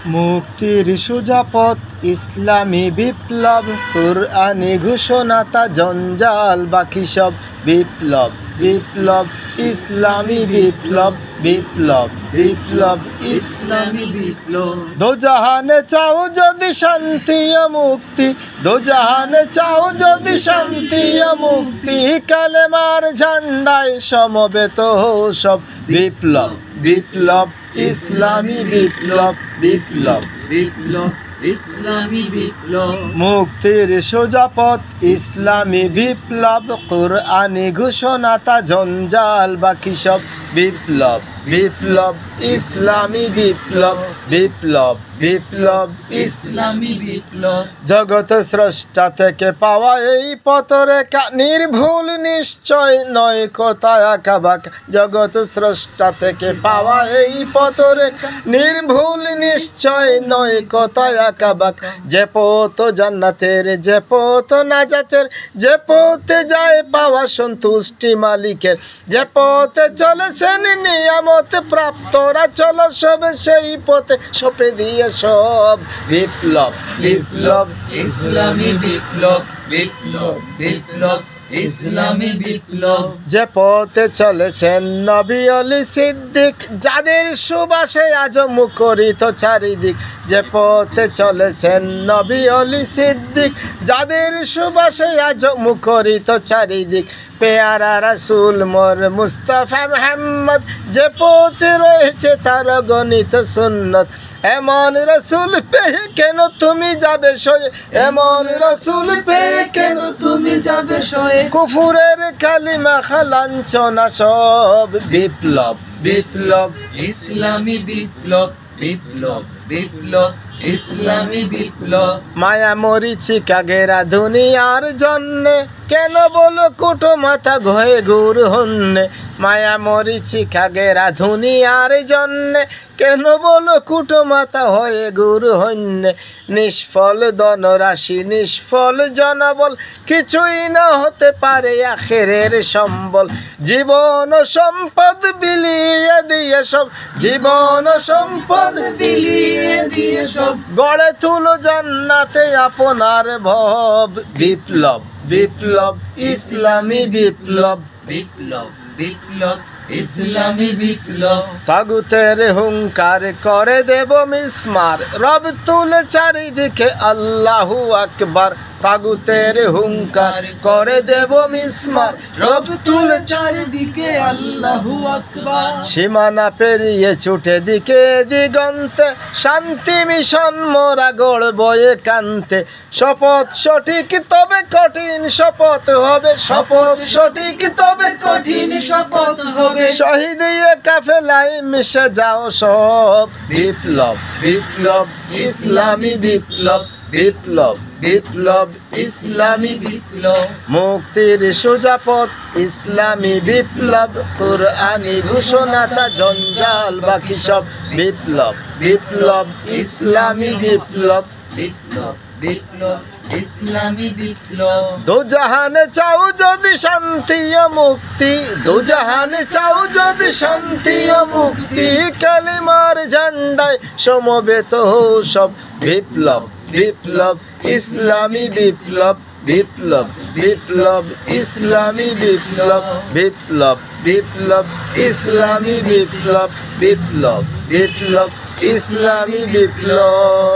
মুক্তির সোজা পথ ইসলামী বিপ্লব, কুরআনী ঘোষণা তা জঞ্জাল বাকি সব। বিপ্লব বিপ্লব ইসলামী বিপ্লব, বিপ্লব বিপ্লব ইসলামী বিপ্লব। দোজাহানে চাও যদি শান্তি ও মুক্তি, দোজাহানে চাও যদি শান্তি ও মুক্তি, কালেমার ঝান্ডায় সমবেত হো সব। বিপ্লব বিপ্লব ইসলামী বিপ্লব, বিপ্লব বিপ্লব ইসলামী বিপ্লব। মুক্তির সোজা পথ ইসলামী বিপ্লব, কুরআনী ঘোষণা তা জঞ্জাল বাকি সব। বিপ্লব বিপ্লব ইসলামী বিপ্লব, বিপ্লব বিপ্লব ইসলামী বিপ্লব। জগৎ স্রষ্টা থেকে পাওয়া এই পথরেখা নির্ভুল নিশ্চয় নয় কোথায় আঁকাবাঁকা। জগৎ স্রষ্টা থেকে পাওয়া এই পথরেখা নির্ভুল নিশ্চয় নয় কোথায় আঁকাবাঁকা। যে পথ জান্নাতের, যে পথ নাজাতের, যে পথে যায় পাওয়া সন্তুষ্টি মালিকের, যে পথে চলেছেন নিয়ামত প্রাপ্তরা, চলো সবে সেই পথে সপে দিয়ে সব। বিপ্লব বিপ্লব ইসলামী বিপ্লব, বিপ্লব বিপ্লব ইসলামী বিপ্লব। যে পথে চলেছেন নবী আলী সিদ্দিক, যাদের সুবাসে আজ মুখরিত চারিদিক। যে পথে চলেছেন নবী আলী সিদ্দিক, যাদের সুবাসে আজ মুখরিত চারিদিক। পেয়ারা রাসূল মোর মুস্তাফা মুহাম্মদ, যে পথে রয়েছে তার গণিত সুন্নত। এমন রসুল পেয়ে কেন তুমি যাবে সয়ে, এমন রসুল পেয়ে কেন তুমি যাবে সয়ে। কুফুরের কালিমা লাঞ্ছনা সব। বিপ্লব বিপ্লব ইসলামী বিপ্লব, বিপ্লব বিপ্লব ইসলামী বিপ্লব। মায়া মরিচি কাগেরা দুনিয়ার জন্যে, কেন বলো কুটো মাথা ঘয়ে গুর হন্যে। মায়া মরিচি কাগেরা দুনিয়ার জন্যে, কেন বলো কুটো মাথা হয়ে গুর হন্যে। নিষ্ফল ধনরাশি নিষ্ফল জনবল, কিছুই না হতে পারে আখেরের সম্বল। জীবন ও সম্পদ বিলিয়ে দিয়ে সব, জীবন ও সম্পদ বিলিয়ে দিয়ে সব। গড়ে তুলো জান্নাতে আপনার ভব। বিপ্লব বিপ্লব ইসলামী বিপ্লব, বিপ্লব বিপ্লব ইসলামী বিপ্লব। তাগুতের হুঙ্কার করে দেব মিসমার, রব তুলে চারিদিকে আল্লাহু আকবার। তাগুতের হুঙ্কার করে দেব মিসমার, রব তুলে চারিদিকে আল্লাহু আকবার। সীমানা পেরিয়ে ছুটে দিকে দিগন্তে, শান্তি মিশন মোরা গড়ব একান্তে। শপথ সঠিক তবে কঠিন শপথ হবে, শপথ সঠিক তবে কঠিন শপথ হবে। শহীদ কাফেলায় মিশে যাও সব। বিপ্লব বিপ্লব ইসলামী বিপ্লব, বিপ্লব বিপ্লব ইসলামী বিপ্লব। মুক্তির সোজা পথ ইসলামী বিপ্লব, কুরআনী ঘোষণা তা জঞ্জাল বাকি সব। বিপ্লব বিপ্লব ইসলামী বিপ্লব, বিপ্লব বিপ্লব ইসলামী বিপ্লব। দোজাহানে চাও যদি শান্তি ও মুক্তি, দোজাহানে চাও যদি শান্তি ও মুক্তি, কালিমার ঝান্ডায় সমবেত হো সব। বিপ্লব বিপ্লব ইসলামী বিপ্লব, বিপ্লব বিপ্লব ইসলামী বিপ্লব, বিপ্লব বিপ্লব ইসলামী বিপ্লব, বিপ্লব বিপ্লব ইসলামী বিপ্লব।